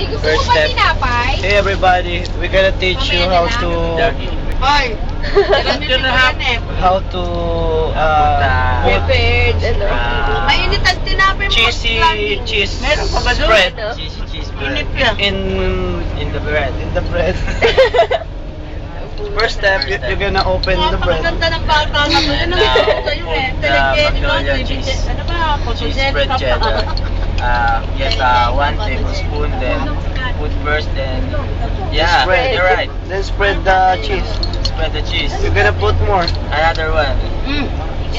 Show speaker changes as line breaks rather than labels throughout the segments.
First step. Hey everybody, we're gonna teach you how to
Hoy!
how to put
Mainit ang tinapay mo.
cheesy cheese spread
Cheese
Inip
bread.
yan.
in the bread. First step, you're gonna open the bread.
Napakaganda ng bata na to. Yan ang gusto ko sa'yo eh. Delicate, no?
Magnolia cheese.
Ano ba?
Cheese
Photogenic
spread
ka pa.
cheddar. Yes, 1 tablespoon, then put first, then yeah,
Spread.
you're right.
Then spread the cheese.
Spread the cheese.
You're gonna put more.
Another one.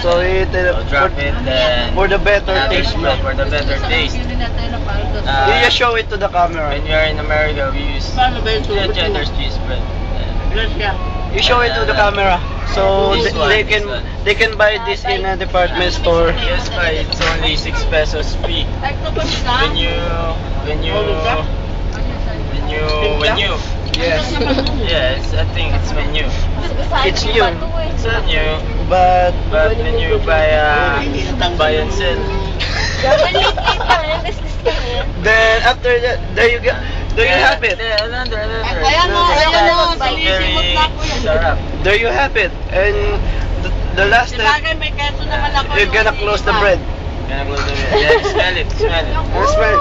So it
So drop it, then
for the better
another
taste.
spread for the better taste.
You just show it to the camera.
When you're in America, we use
Paano ba yung sulit mo?
cheddar cheese spread.
Grasya.
You show it to the camera. So
This one,
they
this one.
can buy this in a department store.
Yes, but it's only 6 pesos fee. When you
Yes,
yes, I think it's menu.
it's new.
It's not new,
But
but when you buy and sell,
then after that, there you have it.
Another.
Ayan o, ayan o.
Very
Sinisimot na ako yan.
sarap.
There you have it. And the last
Di
step,
bagay may keso naman ako.
you're gonna close the bread.
Gonna close the bread. Yeah, smell it.
And smell.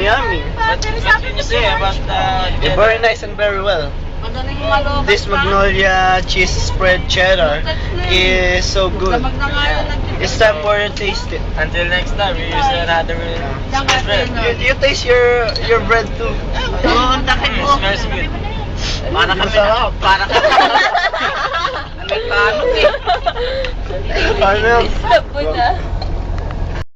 Yummy.
What can you say about the
Very nice and very well.
Madaling malokas
This
pa.
Magnolia cheese spread cheddar is so good.
Damag na nga yun ang
It's time for you to taste it.
Until next time, we use another bread.
You taste your bread too.
Oo, ang takit
It
mo.
smells good.
Para kami na. Para kami na. Ano eh.
Ano?
Sabon na.